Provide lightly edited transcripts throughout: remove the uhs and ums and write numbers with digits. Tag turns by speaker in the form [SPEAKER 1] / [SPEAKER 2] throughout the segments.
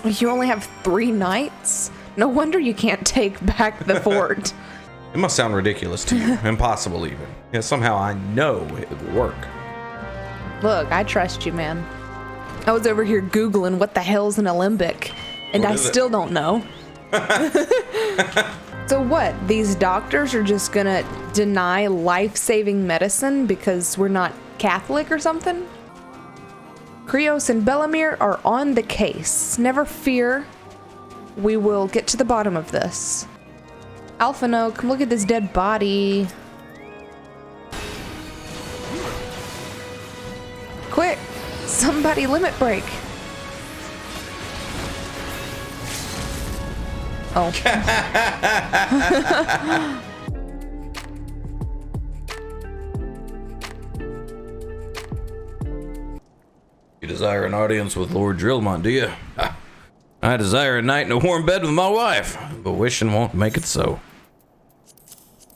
[SPEAKER 1] You only have 3 knights? No wonder you can't take back the fort.
[SPEAKER 2] It must sound ridiculous to you. Impossible even. Yet somehow I know it will work.
[SPEAKER 1] Look, I trust you, man. I was over here Googling what the hell's an alembic, and I still don't know. So what? These doctors are just gonna deny life-saving medicine because we're not Catholic or something? Krioss and Bellemiere are on the case. Never fear. We will get to the bottom of this. Alphino, come look at this dead body. Quick! Somebody limit break. Oh.
[SPEAKER 2] You desire an audience with Lord Drillmont, do you? I desire a night in a warm bed with my wife, but wishing won't make it so.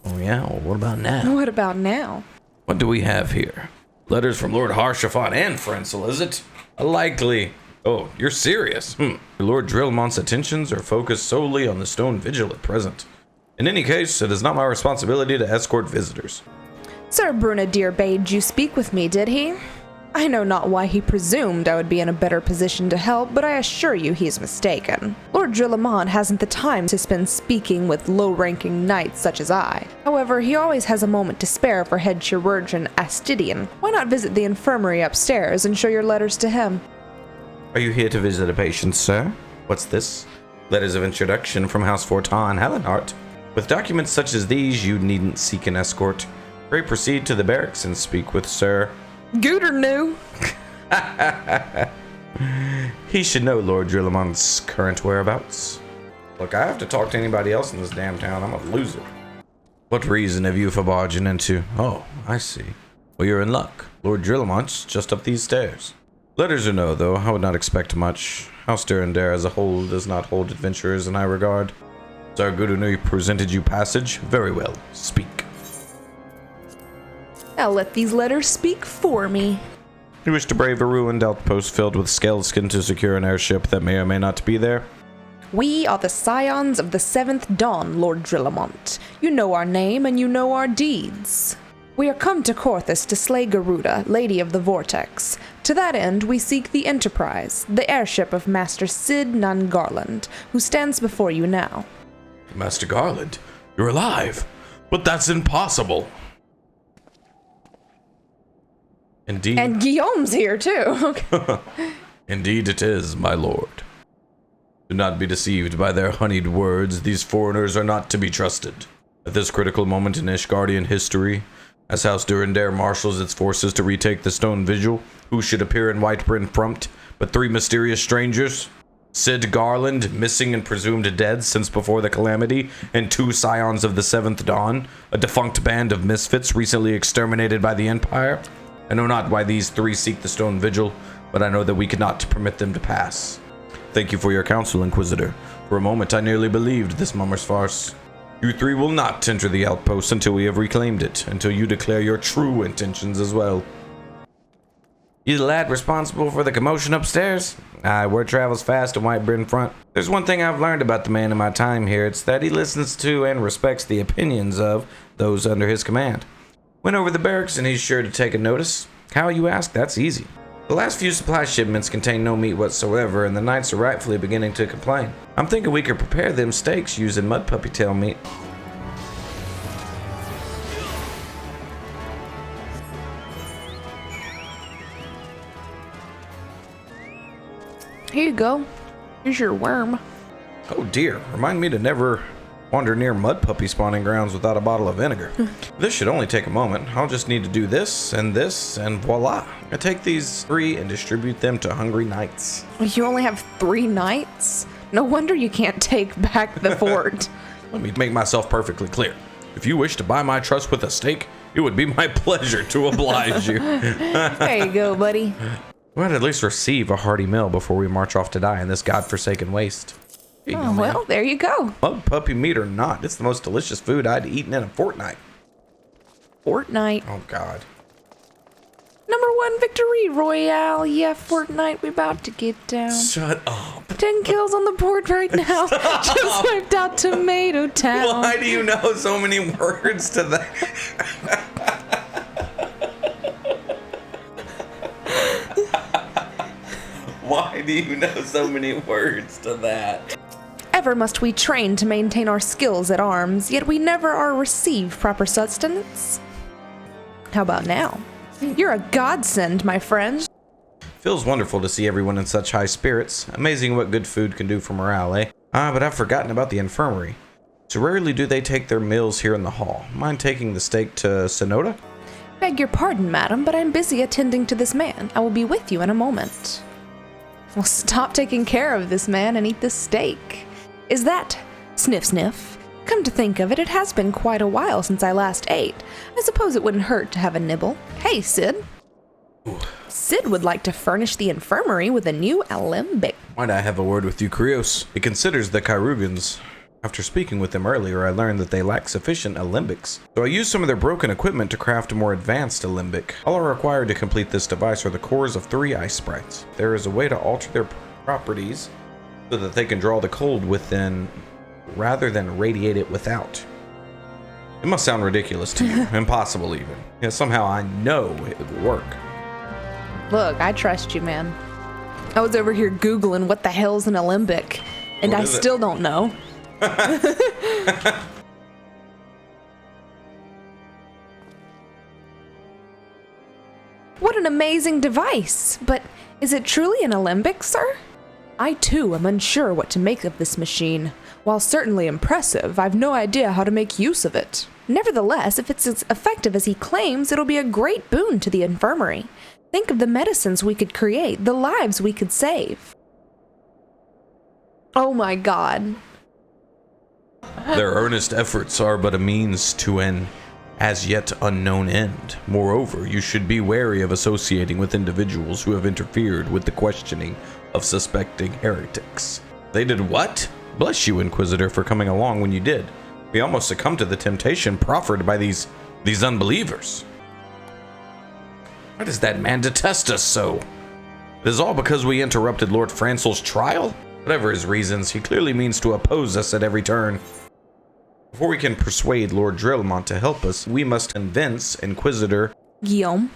[SPEAKER 2] Oh yeah, well, what about now?
[SPEAKER 1] What about now?
[SPEAKER 2] What do we have here? Letters from Lord Harshaphon and Frenzel, is it? Likely. Oh, you're serious? Lord Drillmont's attentions are focused solely on the Stone Vigil at present. In any case, it is not my responsibility to escort visitors.
[SPEAKER 1] Sir Brunadeer bade you speak with me, did he? I know not why he presumed I would be in a better position to help, but I assure you he's mistaken. Lord Drillmont hasn't the time to spend speaking with low-ranking knights such as I. However, he always has a moment to spare for head chirurgeon Astidian. Why not visit the infirmary upstairs and show your letters to him?
[SPEAKER 2] Are you here to visit a patient, sir? What's this? Letters of introduction from House Fortin, Helenhart. With documents such as these, you needn't seek an escort. Pray proceed to the barracks and speak with Sir...
[SPEAKER 1] Gooter knew.
[SPEAKER 2] He should know Lord Drillemont's current whereabouts. Look, I have to talk to anybody else in this damn town. I'm gonna lose it. What reason have you for barging into? Oh, I see. Well, you're in luck. Lord Drillemont's just up these stairs. Letters or no, though, I would not expect much. House Durandare as a whole does not hold adventurers in high regard. Sir Gudunu presented you passage? Very well. Speak.
[SPEAKER 1] I'll let these letters speak for me.
[SPEAKER 2] You wish to brave a ruined outpost filled with skeleton to secure an airship that may or may not be there?
[SPEAKER 1] We are the scions of the 7th Dawn, Lord Drillmont. You know our name and you know our deeds. We are come to Corthus to slay Garuda, Lady of the Vortex. To that end, we seek the Enterprise, the airship of Master Sid Nan Garland, who stands before you now.
[SPEAKER 2] Master Garland, you're alive, but that's impossible. Indeed.
[SPEAKER 1] And Guillaume's here, too.
[SPEAKER 2] Indeed it is, my lord. Do not be deceived by their honeyed words. These foreigners are not to be trusted. At this critical moment in Ishgardian history, as House Durandare marshals its forces to retake the Stone Vigil, who should appear in Whitebryn front but 3 mysterious strangers? Sid Garland, missing and presumed dead since before the calamity, and 2 scions of the 7th Dawn, a defunct band of misfits recently exterminated by the Empire? I know not why these 3 seek the Stone Vigil, but I know that we cannot permit them to pass. Thank you for your counsel, Inquisitor. For a moment I nearly believed this mummer's farce. You 3 will not enter the outpost until we have reclaimed it, until you declare your true intentions as well. You the lad responsible for the commotion upstairs? Aye, word travels fast in Whitebryn front. There's one thing I've learned about the man in my time here, it's that he listens to and respects the opinions of those under his command. Went over the barracks and he's sure to take a notice. How, you ask? That's easy. The last few supply shipments contain no meat whatsoever, and the knights are rightfully beginning to complain. I'm thinking we could prepare them steaks using mud puppy tail meat.
[SPEAKER 1] Here you go. Here's your worm.
[SPEAKER 2] Oh dear, remind me to never wander near mud puppy spawning grounds without a bottle of vinegar. This should only take a moment. I'll just need to do this, and voila. I take these 3 and distribute them to hungry knights.
[SPEAKER 1] You only have 3 knights? No wonder you can't take back the fort.
[SPEAKER 2] Let me make myself perfectly clear. If you wish to buy my trust with a steak, it would be my pleasure to oblige you.
[SPEAKER 1] There you go, buddy.
[SPEAKER 2] We'll at least receive a hearty meal before we march off to die in this godforsaken waste.
[SPEAKER 1] Oh, well, there you go.
[SPEAKER 2] Mud puppy meat or not, it's the most delicious food I'd eaten in a fortnight.
[SPEAKER 1] Fortnite.
[SPEAKER 2] Oh, God.
[SPEAKER 1] ¡1 victory royale. Yeah, Fortnite, we about to get down.
[SPEAKER 2] Shut up.
[SPEAKER 1] 10 kills on the board right now. Just wiped out Tomato Town.
[SPEAKER 2] Why do you know so many words to that? Why do you know so many words to that?
[SPEAKER 1] Ever must we train to maintain our skills at arms, yet we never are receive proper sustenance. How about now? You're a godsend, my friend.
[SPEAKER 2] Feels wonderful to see everyone in such high spirits. Amazing what good food can do for morale, eh? But I've forgotten about the infirmary. So rarely do they take their meals here in the hall. Mind taking the steak to Sonoda?
[SPEAKER 1] Beg your pardon, madam, but I'm busy attending to this man. I will be with you in a moment. Well, stop taking care of this man and eat this steak. Is that... Sniff, sniff. Come to think of it, it has been quite a while since I last ate. I suppose it wouldn't hurt to have a nibble. Hey, Sid.
[SPEAKER 2] Ooh.
[SPEAKER 1] Sid would like to furnish the infirmary with a new alembic.
[SPEAKER 2] Might I have a word with you, Krioss? He considers the Kairugans. After speaking with them earlier, I learned that they lack sufficient alembics. So I used some of their broken equipment to craft a more advanced alembic. All required to complete this device are the cores of 3 ice sprites. There is a way to alter their properties so that they can draw the cold within rather than radiate it without. It must sound ridiculous to you, impossible even. Yet somehow I know it would work.
[SPEAKER 1] Look, I trust you, man. I was over here Googling what the hell's an alembic, and I still don't know. What an amazing device! But is it truly an alembic, sir? I too am unsure what to make of this machine. While certainly impressive, I've no idea how to make use of it. Nevertheless, if it's as effective as he claims, it'll be a great boon to the infirmary. Think of the medicines we could create, the lives we could save. Oh my god.
[SPEAKER 2] Their earnest efforts are but a means to an as yet unknown end. Moreover, you should be wary of associating with individuals who have interfered with the questioning of suspecting heretics. They did what? Bless you, Inquisitor, for coming along when you did. We almost succumbed to the temptation proffered by these unbelievers. Why does that man detest us so? It is all because we interrupted Lord Francel's trial? Whatever his reasons, he clearly means to oppose us at every turn. Before we can persuade Lord Drillmont to help us, we must convince Inquisitor
[SPEAKER 1] Guillaume.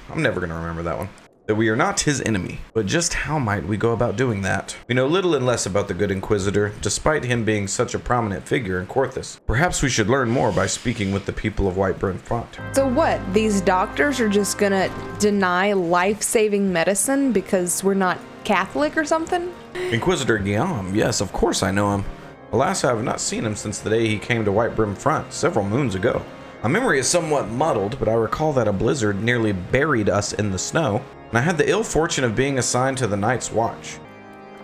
[SPEAKER 2] I'm never going to remember that one. That we are not his enemy. But just how might we go about doing that? We know little and less about the good Inquisitor, despite him being such a prominent figure in Corthus. Perhaps we should learn more by speaking with the people of Whiteburn Font.
[SPEAKER 1] So what, these doctors are just gonna deny life-saving medicine because we're not Catholic or something?
[SPEAKER 2] Inquisitor Guillaume, yes, of course I know him. Alas, I have not seen him since the day he came to Whiteburn Front, several moons ago. My memory is somewhat muddled, but I recall that a blizzard nearly buried us in the snow, and I had the ill fortune of being assigned to the Night's Watch.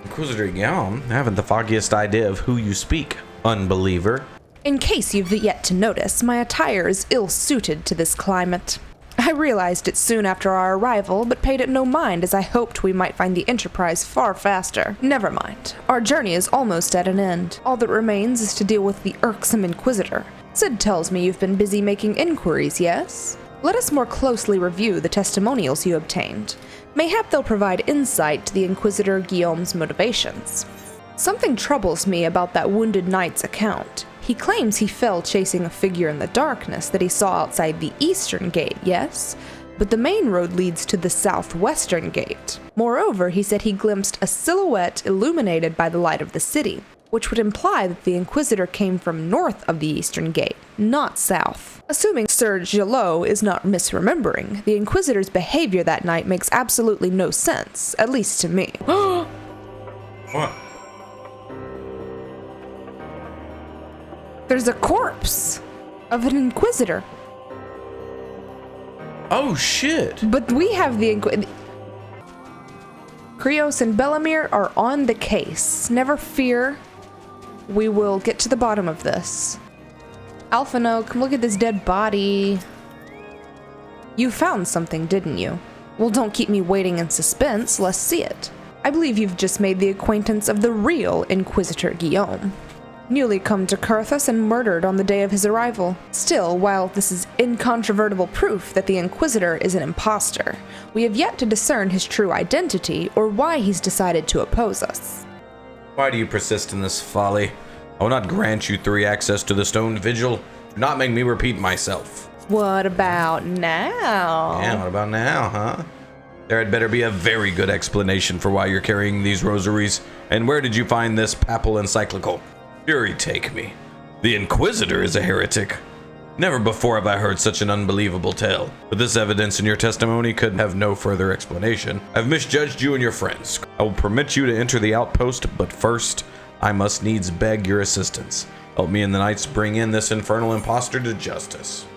[SPEAKER 2] Inquisitor Guillaume, I haven't the foggiest idea of who you speak, unbeliever.
[SPEAKER 1] In case you've yet to notice, my attire is ill-suited to this climate. I realized it soon after our arrival, but paid it no mind as I hoped we might find the Enterprise far faster. Never mind. Our journey is almost at an end. All that remains is to deal with the irksome Inquisitor. Sid tells me you've been busy making inquiries, yes? Let us more closely review the testimonials you obtained. Mayhap they'll provide insight to the Inquisitor Guillaume's motivations. Something troubles me about that wounded knight's account. He claims he fell chasing a figure in the darkness that he saw outside the eastern gate, yes? But the main road leads to the southwestern gate. Moreover, he said he glimpsed a silhouette illuminated by the light of the city, which would imply that the Inquisitor came from north of the eastern gate, not south. Assuming Sir Gillot is not misremembering, the Inquisitor's behavior that night makes absolutely no sense, at least to me.
[SPEAKER 2] What?
[SPEAKER 1] There's a corpse of an Inquisitor.
[SPEAKER 2] Oh shit!
[SPEAKER 1] But we have the Krioss and Bellemiere are on the case. Never fear. We will get to the bottom of this. Alphino, come look at this dead body. You found something, didn't you? Well, don't keep me waiting in suspense. Let's see it. I believe you've just made the acquaintance of the real Inquisitor Guillaume. newly come to Krioss and murdered on the day of his arrival. Still, while this is incontrovertible proof that the Inquisitor is an imposter, we have yet to discern his true identity or why he's decided to oppose us.
[SPEAKER 2] Why do you persist in this folly? I will not grant you 3 access to the Stone Vigil. Do not make me repeat myself.
[SPEAKER 1] What about now?
[SPEAKER 2] Yeah, what about now, huh? There had better be a very good explanation for why you're carrying these rosaries. And where did you find this papal encyclical? Fury take me. The Inquisitor is a heretic. Never before have I heard such an unbelievable tale. But this evidence in your testimony could have no further explanation. I've misjudged you and your friends. I will permit you to enter the outpost, but first, I must needs beg your assistance. Help me and the knights bring in this infernal impostor to justice.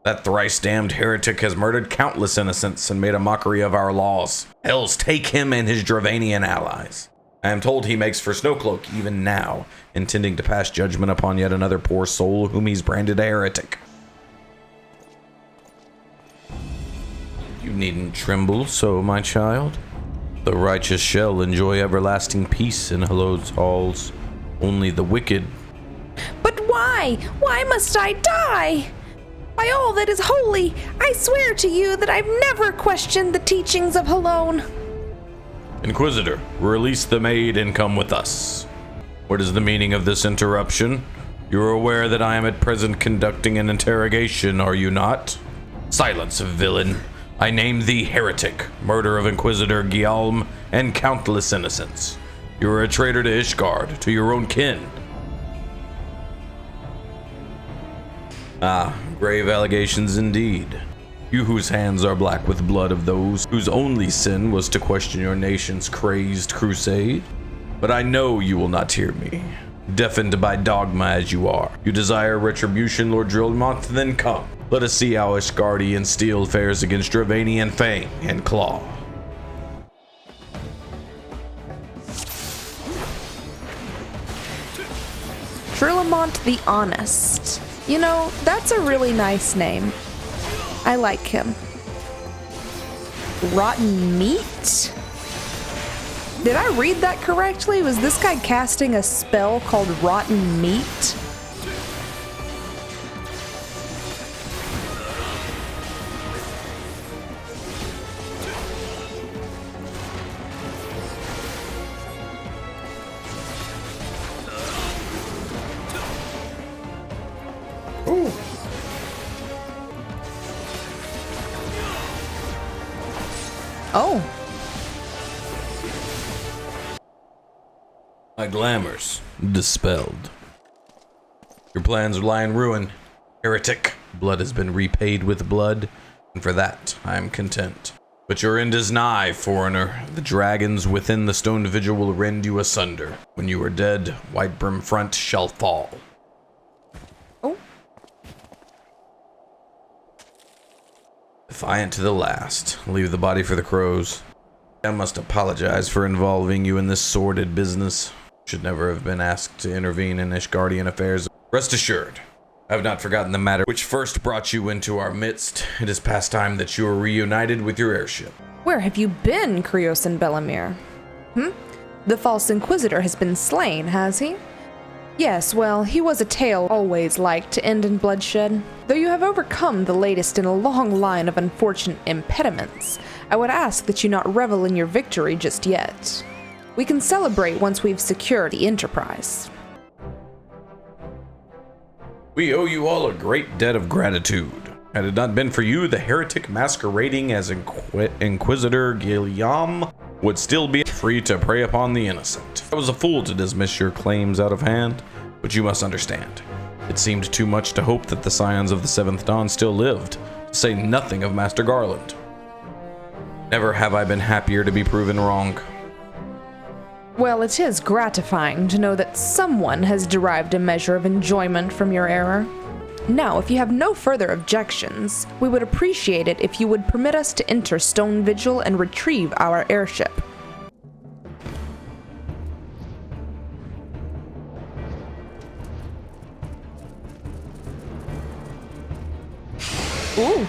[SPEAKER 2] That thrice-damned heretic has murdered countless innocents and made a mockery of our laws. Hells take him and his Dravanian allies. I am told he makes for Snowcloak even now, intending to pass judgment upon yet another poor soul whom he's branded a heretic. You needn't tremble so, my child. The righteous shall enjoy everlasting peace in hallowed halls. Only the wicked...
[SPEAKER 1] But why? Why must I die? By all that is holy, I swear to you that I've never questioned the teachings of Halone.
[SPEAKER 2] Inquisitor, release the maid and come with us. What is the meaning of this interruption? You are aware that I am at present conducting an interrogation, are you not? Silence, villain. I name thee heretic, murder of Inquisitor Guillaume and countless innocents. You are a traitor to Ishgard, to your own kin. Ah, grave allegations indeed. You whose hands are black with blood of those whose only sin was to question your nation's crazed crusade. But I know you will not hear me. Deafened by dogma as you are. You desire retribution, Lord Drilmont? Then come. Let us see how Ishgardian steel fares against Dravanian fang and claw.
[SPEAKER 1] Drilmont the Honest. You know, that's a really nice name. I like him. Rotten meat? Did I read that correctly? Was this guy casting a spell called Rotten Meat? Ooh. Oh.
[SPEAKER 2] My glamours dispelled. Your plans lie in ruin, heretic. Blood has been repaid with blood, and for that I am content. But your end is nigh, foreigner. The dragons within the Stone Vigil will rend you asunder. When you are dead, White Brimfront shall fall.
[SPEAKER 1] Oh.
[SPEAKER 2] Defiant to the last. Leave the body for the crows. I must apologize for involving you in this sordid business. Should never have been asked to intervene in Ishgardian affairs. Rest assured, I have not forgotten the matter which first brought you into our midst. It is past time that you are reunited with your airship.
[SPEAKER 1] Where have you been, Krioss and Bellemiere? The false Inquisitor has been slain, has he? Yes, well, he was a tale always liked to end in bloodshed. Though you have overcome the latest in a long line of unfortunate impediments, I would ask that you not revel in your victory just yet. We can celebrate once we've secured the Enterprise.
[SPEAKER 2] We owe you all a great debt of gratitude. Had it not been for you, the heretic masquerading as Inquisitor Guillaume would still be free to prey upon the innocent. I was a fool to dismiss your claims out of hand, but you must understand. It seemed too much to hope that the Scions of the Seventh Dawn still lived, to say nothing of Master Garland. Never have I been happier to be proven wrong.
[SPEAKER 1] Well, it is gratifying to know that someone has derived a measure of enjoyment from your error. Now, if you have no further objections, we would appreciate it if you would permit us to enter Stone Vigil and retrieve our airship. Ooh.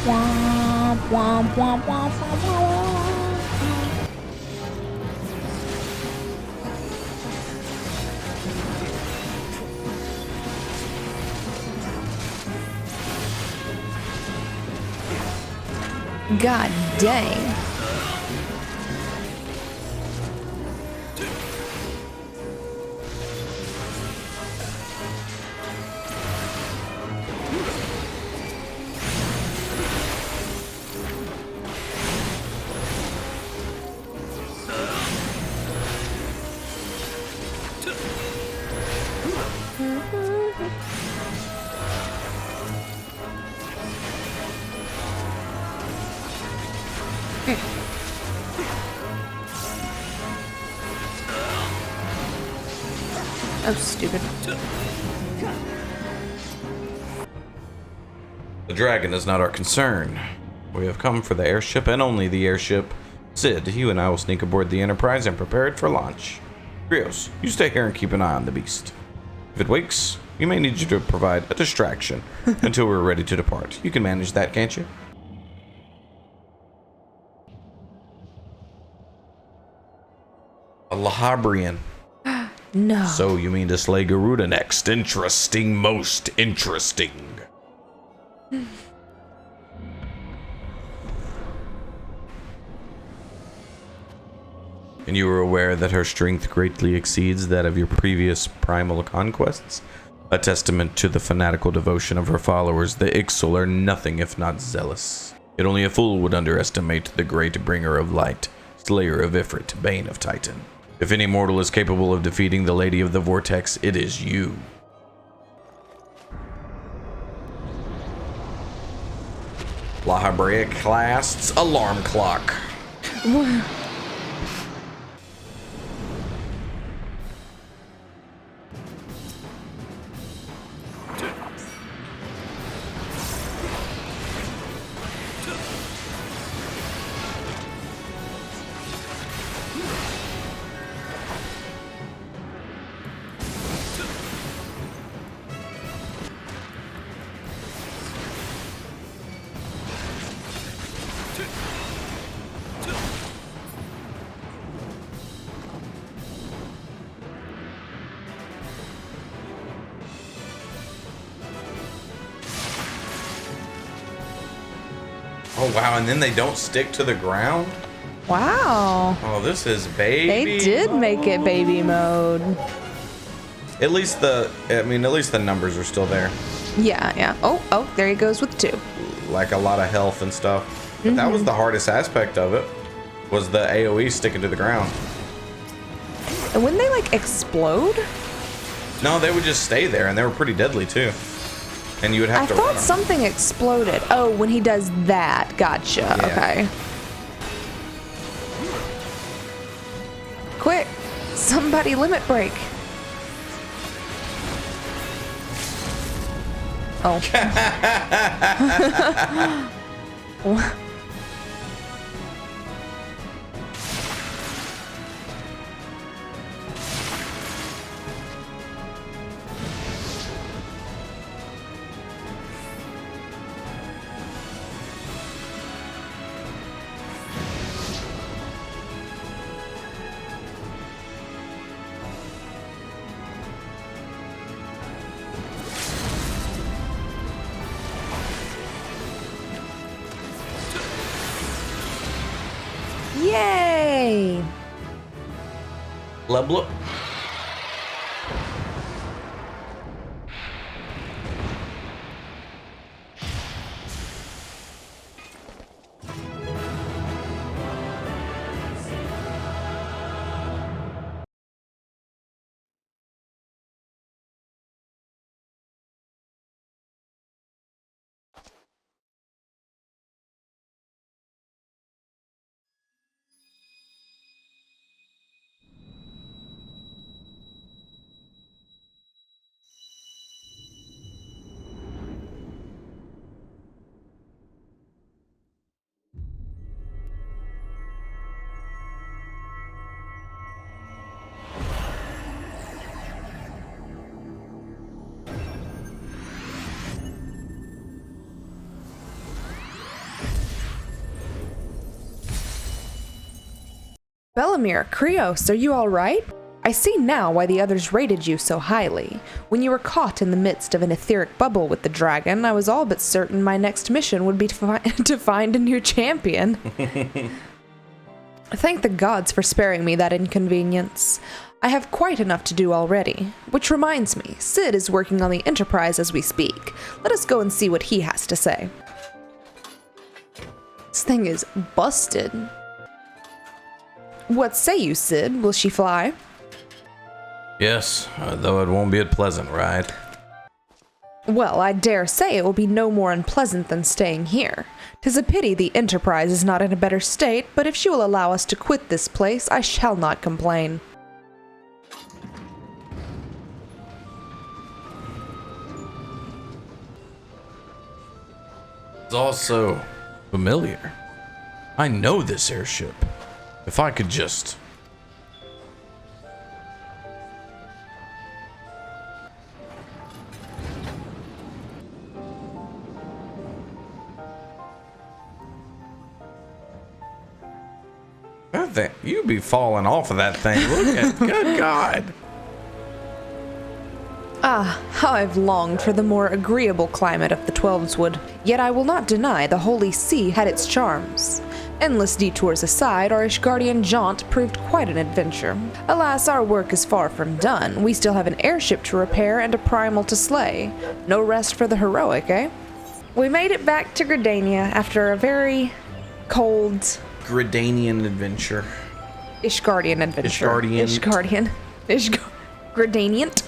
[SPEAKER 1] Womp, womp, womp, womp, womp, womp. God dang. Oh, stupid.
[SPEAKER 2] The dragon is not our concern. We have come for the airship and only the airship. Sid, you and I will sneak aboard the Enterprise and prepare it for launch. Krioss, you stay here and keep an eye on the beast. If it wakes, we may need you to provide a distraction until we're ready to depart. You can manage that, can't you? A Lahabrian.
[SPEAKER 1] No.
[SPEAKER 2] So you mean to slay Garuda next? Interesting, most interesting. And you were aware that her strength greatly exceeds that of your previous primal conquests? A testament to the fanatical devotion of her followers, the Ixal are nothing if not zealous. Yet only a fool would underestimate the great bringer of light, slayer of Ifrit, bane of Titan. If any mortal is capable of defeating the Lady of the Vortex, it is you. Lahabrea clasts alarm clock. Oh wow, and then they don't stick to the ground?
[SPEAKER 1] Wow.
[SPEAKER 2] Oh, this is baby.
[SPEAKER 1] They did make it baby mode.
[SPEAKER 2] At least the numbers are still there.
[SPEAKER 1] Yeah, yeah. Oh, there he goes with 2.
[SPEAKER 2] Like a lot of health and stuff. But that was the hardest aspect of it, was the AoE sticking to the ground.
[SPEAKER 1] And when they like explode?
[SPEAKER 2] No, they would just stay there, and they were pretty deadly too. And you would have to run
[SPEAKER 1] I thought
[SPEAKER 2] them.
[SPEAKER 1] something exploded. Oh, when he does that. Gotcha.
[SPEAKER 2] Yeah.
[SPEAKER 1] Okay. Quick. Somebody limit break. Oh. Yay!
[SPEAKER 2] Blub blub.
[SPEAKER 1] Bellemiere, Krioss, are you alright? I see now why the others rated you so highly. When you were caught in the midst of an etheric bubble with the dragon, I was all but certain my next mission would be to find a new champion. Thank the gods for sparing me that inconvenience. I have quite enough to do already. Which reminds me, Sid is working on the Enterprise as we speak. Let us go and see what he has to say. This thing is busted. What say you, Sid? Will she fly?
[SPEAKER 2] Yes, though it won't be a pleasant ride.
[SPEAKER 1] Well, I dare say it will be no more unpleasant than staying here. 'Tis a pity the Enterprise is not in a better state, but if she will allow us to quit this place, I shall not complain.
[SPEAKER 2] It's also familiar. I know this airship. If I could just... You be falling off of that thing. Look at, good God.
[SPEAKER 1] Ah, how I've longed for the more agreeable climate of the Twelveswood. Yet I will not deny the Holy See had its charms. Endless detours aside, our Ishgardian jaunt proved quite an adventure. Alas, our work is far from done. We still have an airship to repair and a primal to slay. No rest for the heroic, eh? We made it back to Gridania after a very cold...
[SPEAKER 2] Gridanian adventure.
[SPEAKER 1] Ishgardian adventure. Gridaniant.